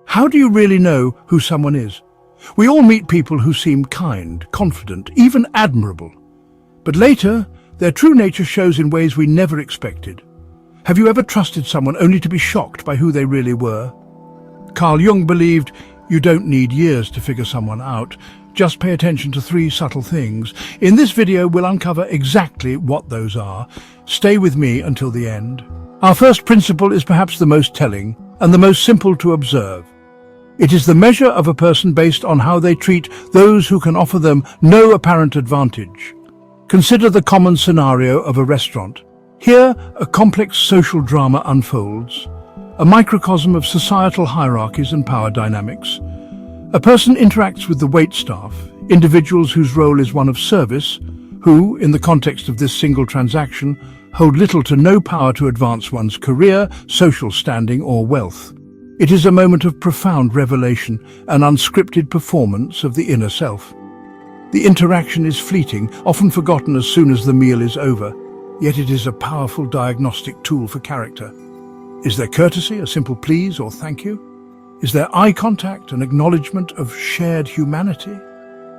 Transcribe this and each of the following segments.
How do you really know who someone is? We all meet people who seem kind, confident, even admirable. But later, their true nature shows in ways we never expected. Have you ever trusted someone only to be shocked by who they really were? Carl Jung believed you don't need years to figure someone out. Just pay attention to 3 subtle things. In this video, we'll uncover exactly what those are. Stay with me until the end. Our first principle is perhaps the most telling and the most simple to observe. It is the measure of a person based on how they treat those who can offer them no apparent advantage. Consider the common scenario of a restaurant. Here, a complex social drama unfolds, a microcosm of societal hierarchies and power dynamics. A person interacts with the waitstaff, individuals whose role is one of service, who, in the context of this single transaction, hold little to no power to advance one's career, social standing, or wealth. It is a moment of profound revelation, an unscripted performance of the inner self. The interaction is fleeting, often forgotten as soon as the meal is over, yet it is a powerful diagnostic tool for character. Is there courtesy, a simple please or thank you? Is there eye contact, an acknowledgement of shared humanity?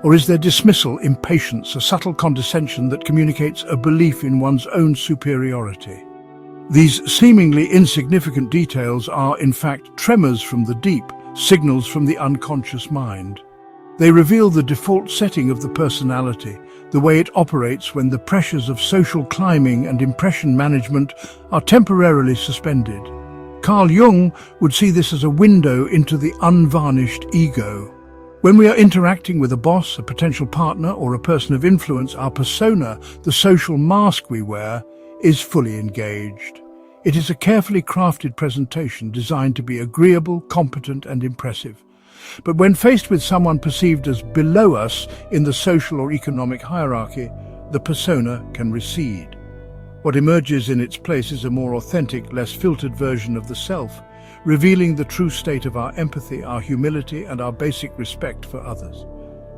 Or is there dismissal, impatience, a subtle condescension that communicates a belief in one's own superiority? These seemingly insignificant details are, in fact, tremors from the deep, signals from the unconscious mind. They reveal the default setting of the personality, the way it operates when the pressures of social climbing and impression management are temporarily suspended. Carl Jung would see this as a window into the unvarnished ego. When we are interacting with a boss, a potential partner, or a person of influence, our persona, the social mask we wear, is fully engaged. It is a carefully crafted presentation designed to be agreeable, competent, and impressive. But when faced with someone perceived as below us in the social or economic hierarchy, the persona can recede. What emerges in its place is a more authentic, less filtered version of the self, revealing the true state of our empathy, our humility, and our basic respect for others.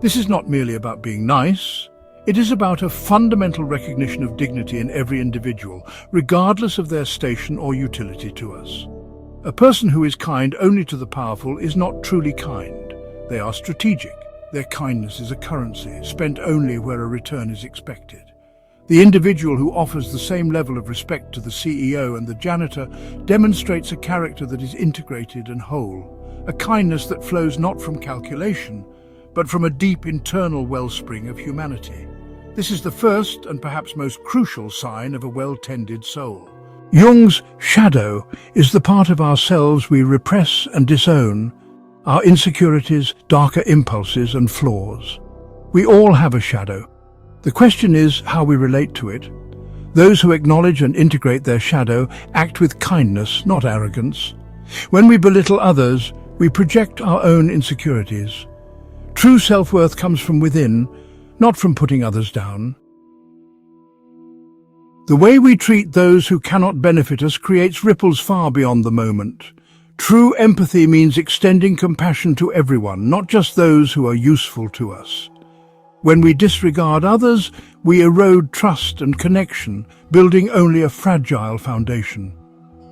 This is not merely about being nice. It is about a fundamental recognition of dignity in every individual, regardless of their station or utility to us. A person who is kind only to the powerful is not truly kind. They are strategic. Their kindness is a currency, spent only where a return is expected. The individual who offers the same level of respect to the CEO and the janitor demonstrates a character that is integrated and whole, a kindness that flows not from calculation, but from a deep internal wellspring of humanity. This is the first and perhaps most crucial sign of a well-tended soul. Jung's shadow is the part of ourselves we repress and disown, our insecurities, darker impulses, and flaws. We all have a shadow. The question is how we relate to it. Those who acknowledge and integrate their shadow act with kindness, not arrogance. When we belittle others, we project our own insecurities. True self-worth comes from within, not from putting others down. The way we treat those who cannot benefit us creates ripples far beyond the moment. True empathy means extending compassion to everyone, not just those who are useful to us. When we disregard others, we erode trust and connection, building only a fragile foundation.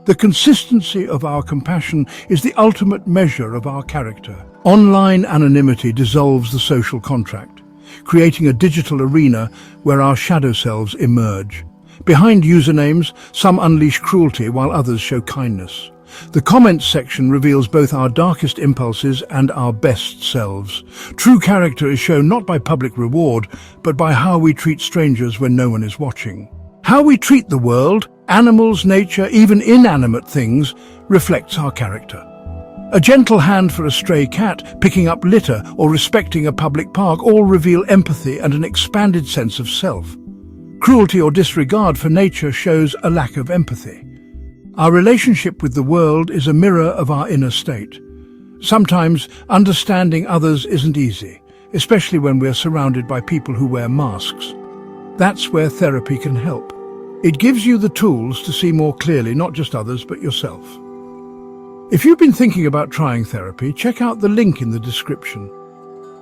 The consistency of our compassion is the ultimate measure of our character. Online anonymity dissolves the social contract, creating a digital arena where our shadow selves emerge. Behind usernames, some unleash cruelty while others show kindness. The comments section reveals both our darkest impulses and our best selves. True character is shown not by public reward, but by how we treat strangers when no one is watching. How we treat the world, animals, nature, even inanimate things, reflects our character. A gentle hand for a stray cat, picking up litter, or respecting a public park all reveal empathy and an expanded sense of self. Cruelty or disregard for nature shows a lack of empathy. Our relationship with the world is a mirror of our inner state. Sometimes understanding others isn't easy, especially when we're surrounded by people who wear masks. That's where therapy can help. It gives you the tools to see more clearly not just others but yourself. If you've been thinking about trying therapy, check out the link in the description.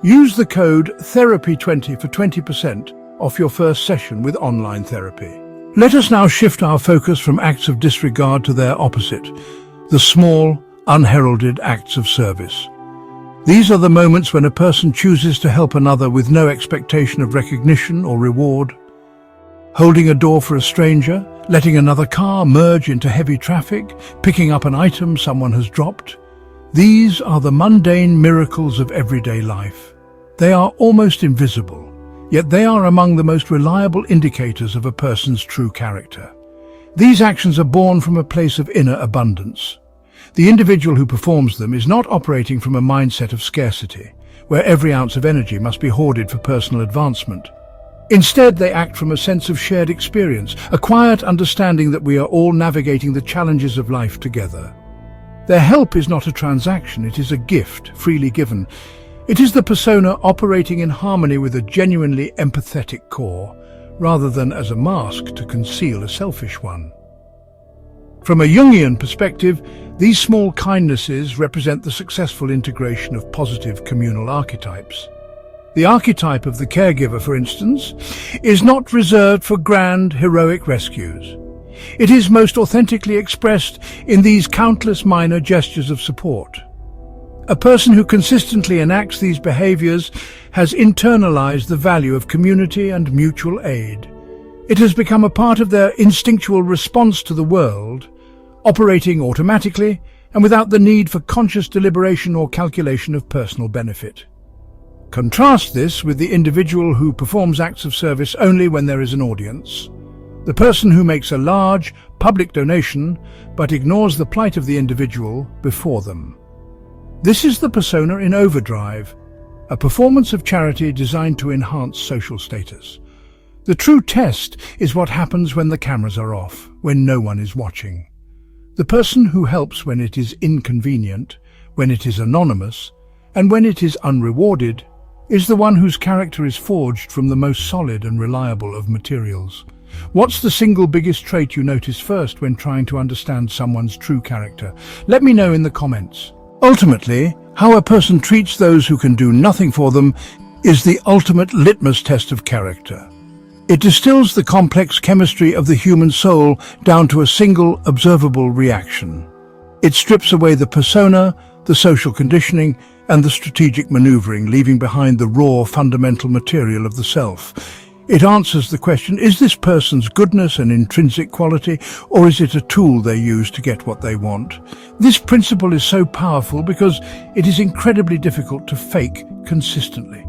Use the code THERAPY20 for 20% off your first session with online therapy. Let us now shift our focus from acts of disregard to their opposite, the small, unheralded acts of service. These are the moments when a person chooses to help another with no expectation of recognition or reward. Holding a door for a stranger, letting another car merge into heavy traffic, picking up an item someone has dropped. These are the mundane miracles of everyday life. They are almost invisible, yet they are among the most reliable indicators of a person's true character. These actions are born from a place of inner abundance. The individual who performs them is not operating from a mindset of scarcity, where every ounce of energy must be hoarded for personal advancement. Instead, they act from a sense of shared experience, a quiet understanding that we are all navigating the challenges of life together. Their help is not a transaction, it is a gift, freely given. It is the persona operating in harmony with a genuinely empathetic core, rather than as a mask to conceal a selfish one. From a Jungian perspective, these small kindnesses represent the successful integration of positive communal archetypes. The archetype of the caregiver, for instance, is not reserved for grand, heroic rescues. It is most authentically expressed in these countless minor gestures of support. A person who consistently enacts these behaviors has internalized the value of community and mutual aid. It has become a part of their instinctual response to the world, operating automatically and without the need for conscious deliberation or calculation of personal benefit. Contrast this with the individual who performs acts of service only when there is an audience. The person who makes a large, public donation but ignores the plight of the individual before them. This is the persona in overdrive, a performance of charity designed to enhance social status. The true test is what happens when the cameras are off, when no one is watching. The person who helps when it is inconvenient, when it is anonymous, and when it is unrewarded, is the one whose character is forged from the most solid and reliable of materials. What's the single biggest trait you notice first when trying to understand someone's true character? Let me know in the comments. Ultimately, how a person treats those who can do nothing for them is the ultimate litmus test of character. It distills the complex chemistry of the human soul down to a single observable reaction. It strips away the persona, the social conditioning, and the strategic maneuvering, leaving behind the raw, fundamental material of the self. It answers the question, is this person's goodness an intrinsic quality, or is it a tool they use to get what they want? This principle is so powerful because it is incredibly difficult to fake consistently.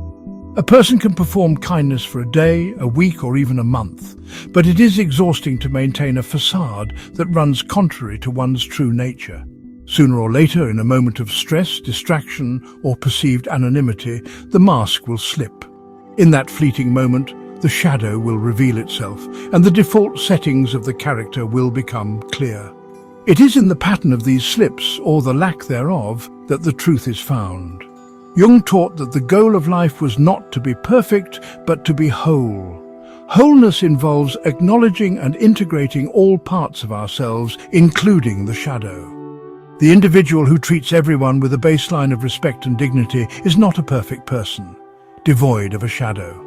A person can perform kindness for a day, a week, or even a month, but it is exhausting to maintain a facade that runs contrary to one's true nature. Sooner or later, in a moment of stress, distraction, or perceived anonymity, the mask will slip. In that fleeting moment, the shadow will reveal itself, and the default settings of the character will become clear. It is in the pattern of these slips, or the lack thereof, that the truth is found. Jung taught that the goal of life was not to be perfect, but to be whole. Wholeness involves acknowledging and integrating all parts of ourselves, including the shadow. The individual who treats everyone with a baseline of respect and dignity is not a perfect person, devoid of a shadow.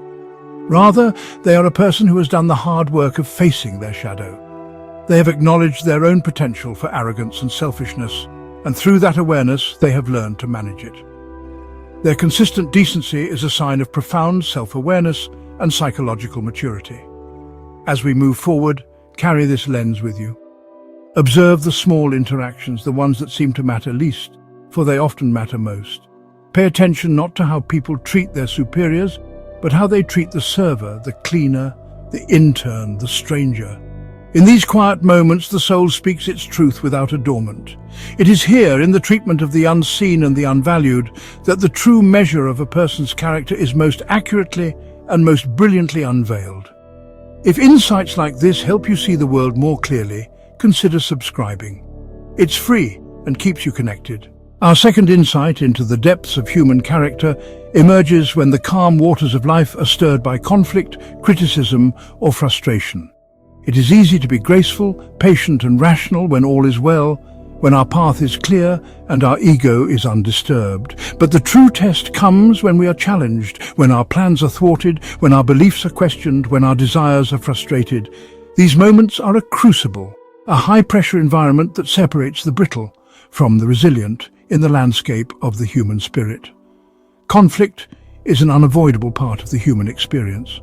Rather, they are a person who has done the hard work of facing their shadow. They have acknowledged their own potential for arrogance and selfishness, and through that awareness, they have learned to manage it. Their consistent decency is a sign of profound self-awareness and psychological maturity. As we move forward, carry this lens with you. Observe the small interactions, the ones that seem to matter least, for they often matter most. Pay attention not to how people treat their superiors, but how they treat the server, the cleaner, the intern, the stranger. In these quiet moments, the soul speaks its truth without adornment. It is here, in the treatment of the unseen and the unvalued, that the true measure of a person's character is most accurately and most brilliantly unveiled. If insights like this help you see the world more clearly, consider subscribing. It's free and keeps you connected. Our second insight into the depths of human character emerges when the calm waters of life are stirred by conflict, criticism, or frustration. It is easy to be graceful, patient, and rational when all is well, when our path is clear and our ego is undisturbed. But the true test comes when we are challenged, when our plans are thwarted, when our beliefs are questioned, when our desires are frustrated. These moments are a crucible, a high-pressure environment that separates the brittle from the resilient in the landscape of the human spirit. Conflict is an unavoidable part of the human experience.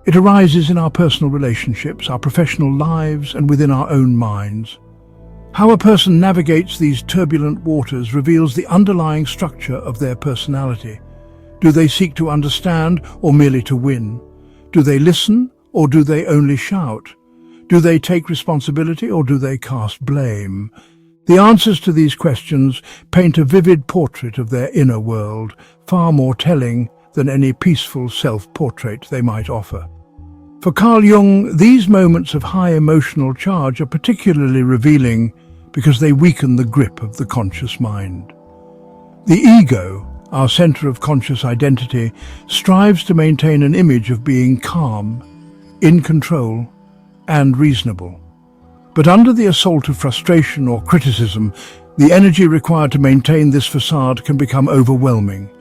It arises in our personal relationships, our professional lives, and within our own minds. How a person navigates these turbulent waters reveals the underlying structure of their personality. Do they seek to understand or merely to win? Do they listen or do they only shout? Do they take responsibility or do they cast blame? The answers to these questions paint a vivid portrait of their inner world, far more telling than any peaceful self-portrait they might offer. For Carl Jung, these moments of high emotional charge are particularly revealing because they weaken the grip of the conscious mind. The ego, our center of conscious identity, strives to maintain an image of being calm, in control, and reasonable. But under the assault of frustration or criticism, the energy required to maintain this facade can become overwhelming.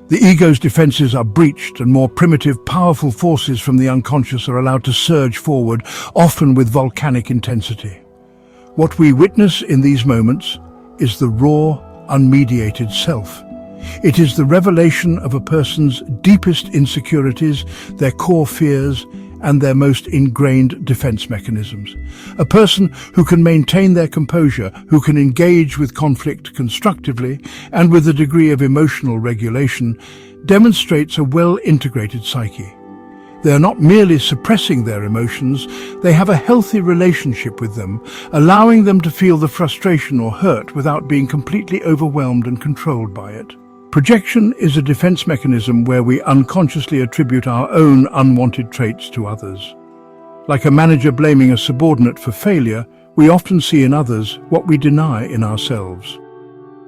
The ego's defenses are breached and more primitive, powerful forces from the unconscious are allowed to surge forward, often with volcanic intensity. What we witness in these moments is the raw, unmediated self. It is the revelation of a person's deepest insecurities, their core fears, and their most ingrained defense mechanisms. A person who can maintain their composure, who can engage with conflict constructively and with a degree of emotional regulation, demonstrates a well-integrated psyche. They are not merely suppressing their emotions, they have a healthy relationship with them, allowing them to feel the frustration or hurt without being completely overwhelmed and controlled by it. Projection is a defense mechanism where we unconsciously attribute our own unwanted traits to others. Like a manager blaming a subordinate for failure, we often see in others what we deny in ourselves.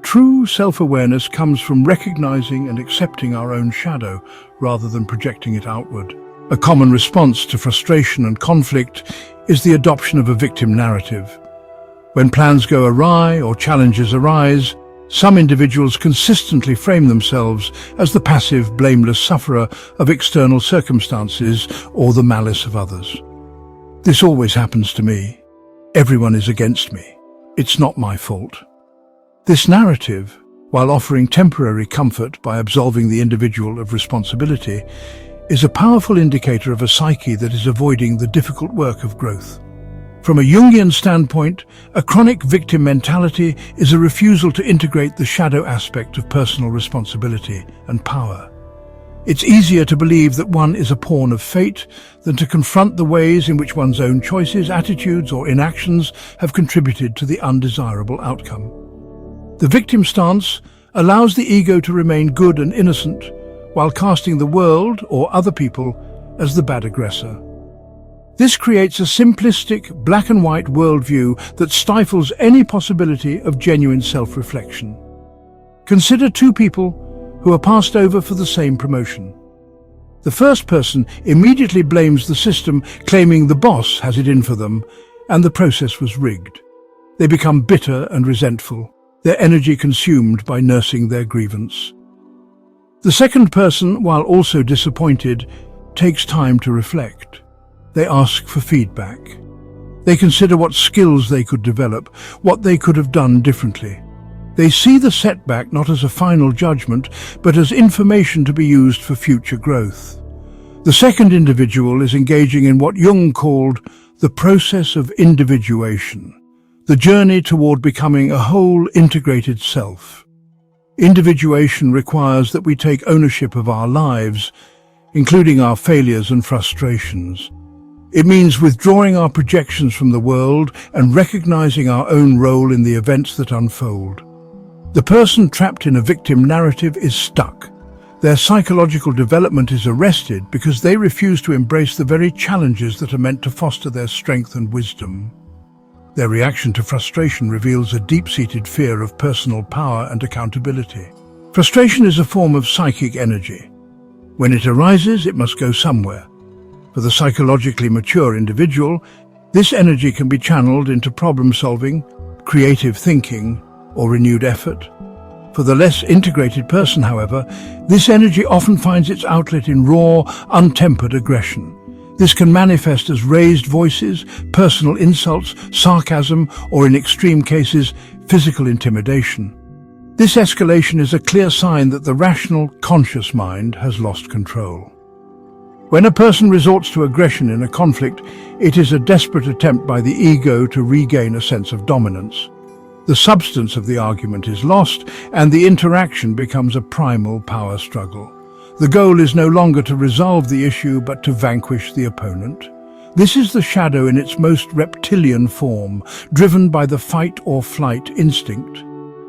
True self-awareness comes from recognizing and accepting our own shadow rather than projecting it outward. A common response to frustration and conflict is the adoption of a victim narrative. When plans go awry or challenges arise, some individuals consistently frame themselves as the passive, blameless sufferer of external circumstances or the malice of others. This always happens to me. Everyone is against me. It's not my fault. This narrative, while offering temporary comfort by absolving the individual of responsibility, is a powerful indicator of a psyche that is avoiding the difficult work of growth. From a Jungian standpoint, a chronic victim mentality is a refusal to integrate the shadow aspect of personal responsibility and power. It's easier to believe that one is a pawn of fate than to confront the ways in which one's own choices, attitudes, or inactions have contributed to the undesirable outcome. The victim stance allows the ego to remain good and innocent, while casting the world or other people as the bad aggressor. This creates a simplistic, black-and-white worldview that stifles any possibility of genuine self-reflection. Consider two people who are passed over for the same promotion. The first person immediately blames the system, claiming the boss has it in for them, and the process was rigged. They become bitter and resentful, their energy consumed by nursing their grievance. The second person, while also disappointed, takes time to reflect. They ask for feedback. They consider what skills they could develop, what they could have done differently. They see the setback not as a final judgment, but as information to be used for future growth. The second individual is engaging in what Jung called the process of individuation, the journey toward becoming a whole integrated self. Individuation requires that we take ownership of our lives, including our failures and frustrations. It means withdrawing our projections from the world and recognizing our own role in the events that unfold. The person trapped in a victim narrative is stuck. Their psychological development is arrested because they refuse to embrace the very challenges that are meant to foster their strength and wisdom. Their reaction to frustration reveals a deep-seated fear of personal power and accountability. Frustration is a form of psychic energy. When it arises, it must go somewhere. For the psychologically mature individual, this energy can be channeled into problem-solving, creative thinking, or renewed effort. For the less integrated person, however, this energy often finds its outlet in raw, untempered aggression. This can manifest as raised voices, personal insults, sarcasm, or in extreme cases, physical intimidation. This escalation is a clear sign that the rational, conscious mind has lost control. When a person resorts to aggression in a conflict, it is a desperate attempt by the ego to regain a sense of dominance. The substance of the argument is lost, and the interaction becomes a primal power struggle. The goal is no longer to resolve the issue, but to vanquish the opponent. This is the shadow in its most reptilian form, driven by the fight-or-flight instinct.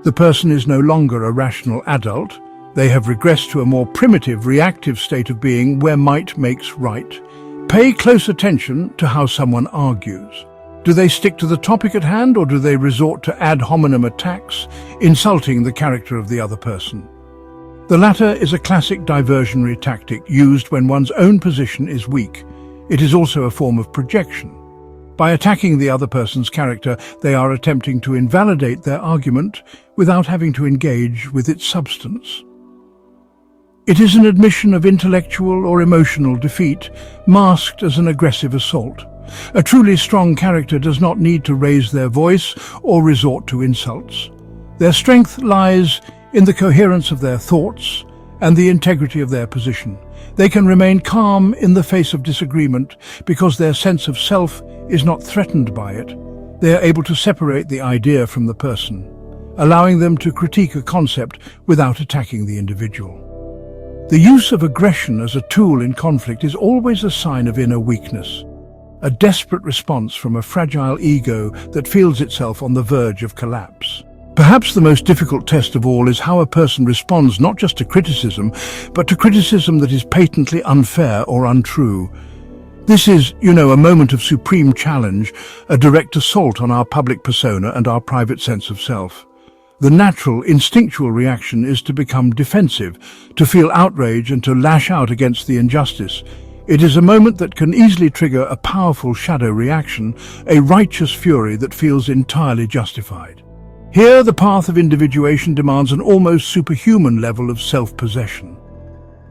The person is no longer a rational adult. They have regressed to a more primitive, reactive state of being where might makes right. Pay close attention to how someone argues. Do they stick to the topic at hand, or do they resort to ad hominem attacks, insulting the character of the other person? The latter is a classic diversionary tactic used when one's own position is weak. It is also a form of projection. By attacking the other person's character, they are attempting to invalidate their argument without having to engage with its substance. It is an admission of intellectual or emotional defeat, masked as an aggressive assault. A truly strong character does not need to raise their voice or resort to insults. Their strength lies in the coherence of their thoughts and the integrity of their position. They can remain calm in the face of disagreement because their sense of self is not threatened by it. They are able to separate the idea from the person, allowing them to critique a concept without attacking the individual. The use of aggression as a tool in conflict is always a sign of inner weakness, a desperate response from a fragile ego that feels itself on the verge of collapse. Perhaps the most difficult test of all is how a person responds not just to criticism, but to criticism that is patently unfair or untrue. This is, a moment of supreme challenge, a direct assault on our public persona and our private sense of self. The natural, instinctual reaction is to become defensive, to feel outrage and to lash out against the injustice. It is a moment that can easily trigger a powerful shadow reaction, a righteous fury that feels entirely justified. Here, the path of individuation demands an almost superhuman level of self-possession.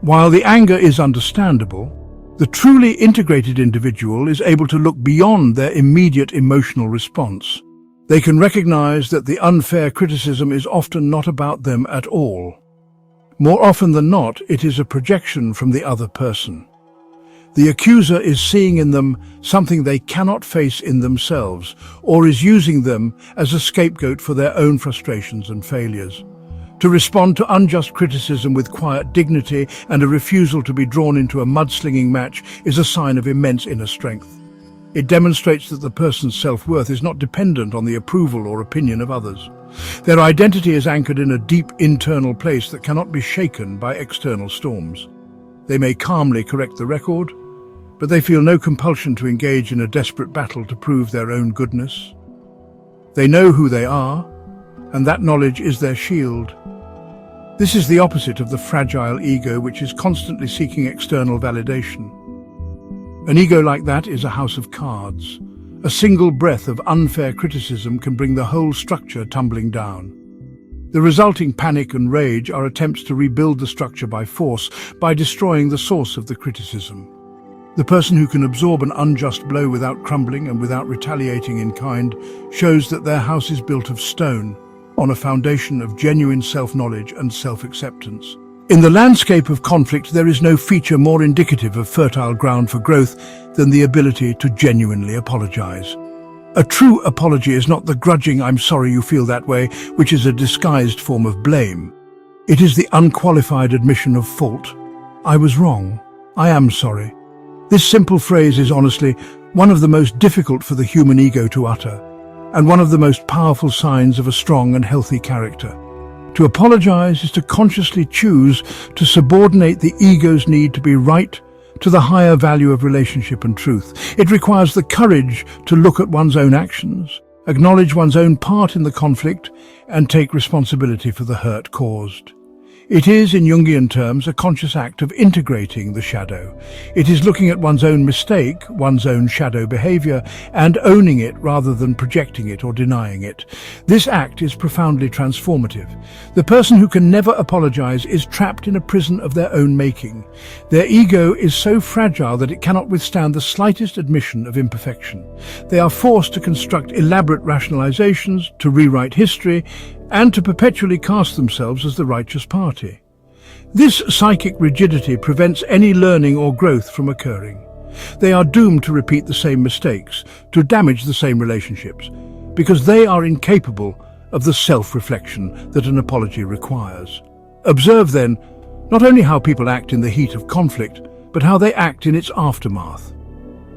While the anger is understandable, the truly integrated individual is able to look beyond their immediate emotional response. They can recognize that the unfair criticism is often not about them at all. More often than not, it is a projection from the other person. The accuser is seeing in them something they cannot face in themselves, or is using them as a scapegoat for their own frustrations and failures. To respond to unjust criticism with quiet dignity and a refusal to be drawn into a mudslinging match is a sign of immense inner strength. It demonstrates that the person's self-worth is not dependent on the approval or opinion of others. Their identity is anchored in a deep internal place that cannot be shaken by external storms. They may calmly correct the record, but they feel no compulsion to engage in a desperate battle to prove their own goodness. They know who they are, and that knowledge is their shield. This is the opposite of the fragile ego, which is constantly seeking external validation. An ego like that is a house of cards. A single breath of unfair criticism can bring the whole structure tumbling down. The resulting panic and rage are attempts to rebuild the structure by force, by destroying the source of the criticism. The person who can absorb an unjust blow without crumbling and without retaliating in kind shows that their house is built of stone, on a foundation of genuine self-knowledge and self-acceptance. In the landscape of conflict, there is no feature more indicative of fertile ground for growth than the ability to genuinely apologize. A true apology is not the grudging "I'm sorry you feel that way," which is a disguised form of blame. It is the unqualified admission of fault. "I was wrong. I am sorry." This simple phrase is honestly one of the most difficult for the human ego to utter, and one of the most powerful signs of a strong and healthy character. To apologize is to consciously choose to subordinate the ego's need to be right to the higher value of relationship and truth. It requires the courage to look at one's own actions, acknowledge one's own part in the conflict, and take responsibility for the hurt caused. It is, in Jungian terms, a conscious act of integrating the shadow. It is looking at one's own mistake, one's own shadow behavior, and owning it rather than projecting it or denying it. This act is profoundly transformative. The person who can never apologize is trapped in a prison of their own making. Their ego is so fragile that it cannot withstand the slightest admission of imperfection. They are forced to construct elaborate rationalizations, to rewrite history, and to perpetually cast themselves as the righteous party. This psychic rigidity prevents any learning or growth from occurring. They are doomed to repeat the same mistakes, to damage the same relationships, because they are incapable of the self-reflection that an apology requires. Observe, then, not only how people act in the heat of conflict, but how they act in its aftermath.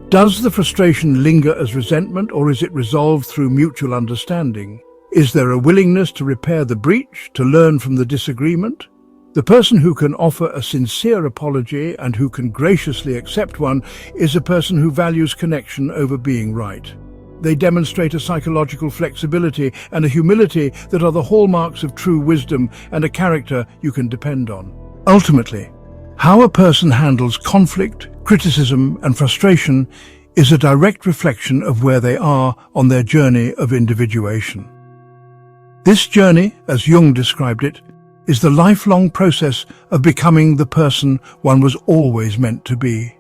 Does the frustration linger as resentment, or is it resolved through mutual understanding? Is there a willingness to repair the breach, to learn from the disagreement? The person who can offer a sincere apology and who can graciously accept one is a person who values connection over being right. They demonstrate a psychological flexibility and a humility that are the hallmarks of true wisdom and a character you can depend on. Ultimately, how a person handles conflict, criticism, and frustration is a direct reflection of where they are on their journey of individuation. This journey, as Jung described it, is the lifelong process of becoming the person one was always meant to be.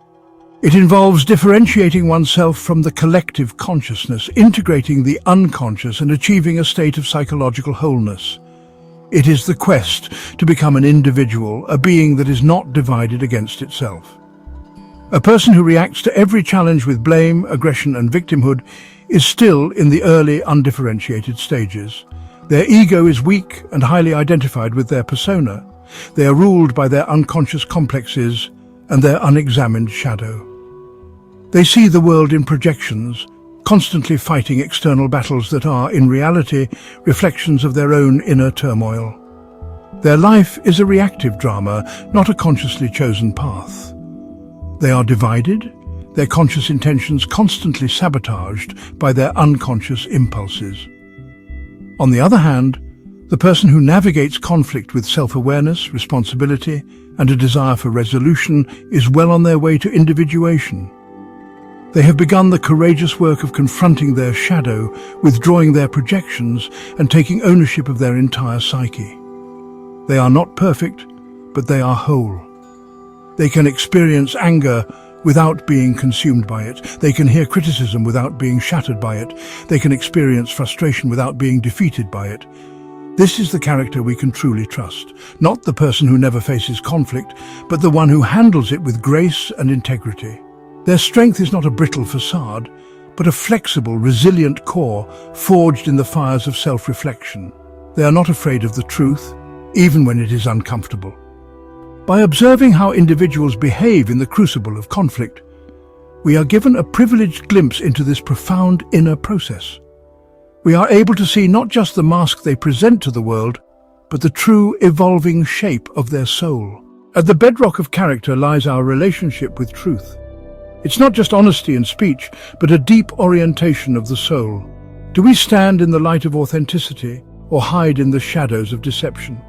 It involves differentiating oneself from the collective consciousness, integrating the unconscious and achieving a state of psychological wholeness. It is the quest to become an individual, a being that is not divided against itself. A person who reacts to every challenge with blame, aggression, and victimhood is still in the early, undifferentiated stages. Their ego is weak and highly identified with their persona. They are ruled by their unconscious complexes and their unexamined shadow. They see the world in projections, constantly fighting external battles that are, in reality, reflections of their own inner turmoil. Their life is a reactive drama, not a consciously chosen path. They are divided, their conscious intentions constantly sabotaged by their unconscious impulses. On the other hand, the person who navigates conflict with self-awareness, responsibility, and a desire for resolution is well on their way to individuation. They have begun the courageous work of confronting their shadow, withdrawing their projections, and taking ownership of their entire psyche. They are not perfect, but they are whole. They can experience anger without being consumed by it. They can hear criticism without being shattered by it. They can experience frustration without being defeated by it. This is the character we can truly trust, not the person who never faces conflict, but the one who handles it with grace and integrity. Their strength is not a brittle facade, but a flexible, resilient core forged in the fires of self-reflection. They are not afraid of the truth, even when it is uncomfortable. By observing how individuals behave in the crucible of conflict, we are given a privileged glimpse into this profound inner process. We are able to see not just the mask they present to the world, but the true evolving shape of their soul. At the bedrock of character lies our relationship with truth. It's not just honesty in speech, but a deep orientation of the soul. Do we stand in the light of authenticity or hide in the shadows of deception?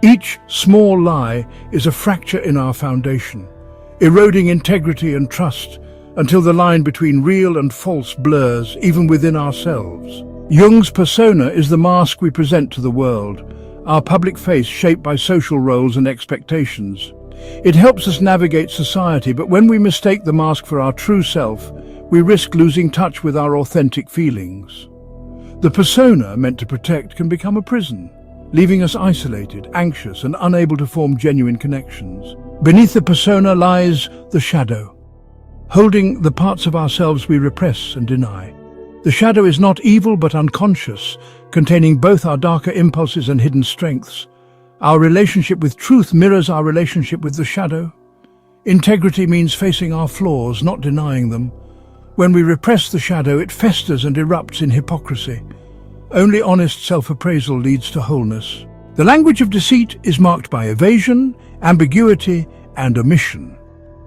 Each small lie is a fracture in our foundation, eroding integrity and trust until the line between real and false blurs, even within ourselves. Jung's persona is the mask we present to the world, our public face shaped by social roles and expectations. It helps us navigate society, but when we mistake the mask for our true self, we risk losing touch with our authentic feelings. The persona meant to protect can become a prison, leaving us isolated, anxious, and unable to form genuine connections. Beneath the persona lies the shadow, holding the parts of ourselves we repress and deny. The shadow is not evil but unconscious, containing both our darker impulses and hidden strengths. Our relationship with truth mirrors our relationship with the shadow. Integrity means facing our flaws, not denying them. When we repress the shadow, it festers and erupts in hypocrisy. Only honest self-appraisal leads to wholeness. The language of deceit is marked by evasion, ambiguity, and omission.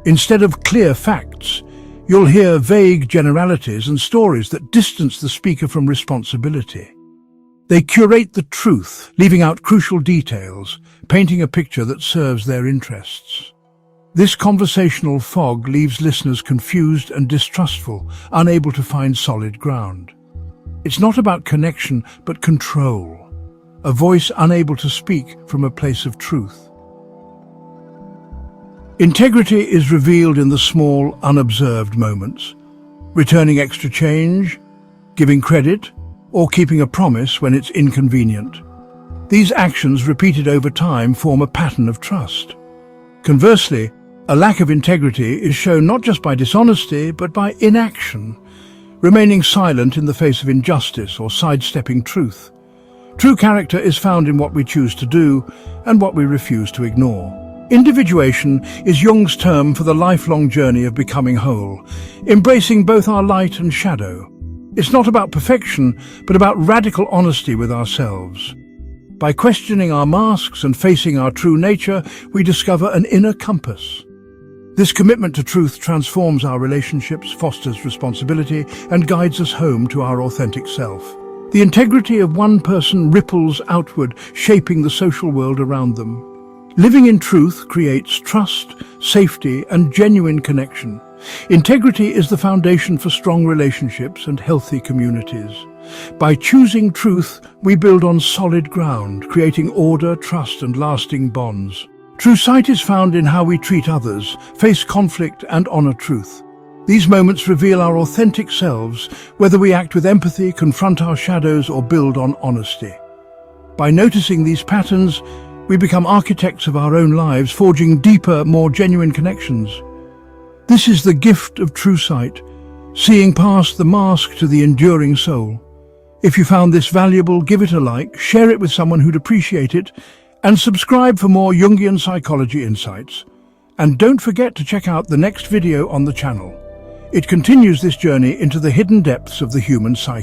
Instead of clear facts, you'll hear vague generalities and stories that distance the speaker from responsibility. They curate the truth, leaving out crucial details, painting a picture that serves their interests. This conversational fog leaves listeners confused and distrustful, unable to find solid ground. It's not about connection, but control, a voice unable to speak from a place of truth. Integrity is revealed in the small, unobserved moments, returning extra change, giving credit, or keeping a promise when it's inconvenient. These actions, repeated over time, form a pattern of trust. Conversely, a lack of integrity is shown not just by dishonesty, but by inaction, remaining silent in the face of injustice or sidestepping truth. True character is found in what we choose to do and what we refuse to ignore. Individuation is Jung's term for the lifelong journey of becoming whole, embracing both our light and shadow. It's not about perfection, but about radical honesty with ourselves. By questioning our masks and facing our true nature, we discover an inner compass. This commitment to truth transforms our relationships, fosters responsibility, and guides us home to our authentic self. The integrity of one person ripples outward, shaping the social world around them. Living in truth creates trust, safety, and genuine connection. Integrity is the foundation for strong relationships and healthy communities. By choosing truth, we build on solid ground, creating order, trust, and lasting bonds. True sight is found in how we treat others, face conflict, and honor truth. These moments reveal our authentic selves, whether we act with empathy, confront our shadows, or build on honesty. By noticing these patterns, we become architects of our own lives, forging deeper, more genuine connections. This is the gift of true sight, seeing past the mask to the enduring soul. If you found this valuable, give it a like, share it with someone who'd appreciate it, and subscribe for more Jungian psychology insights. And don't forget to check out the next video on the channel. It continues this journey into the hidden depths of the human psyche.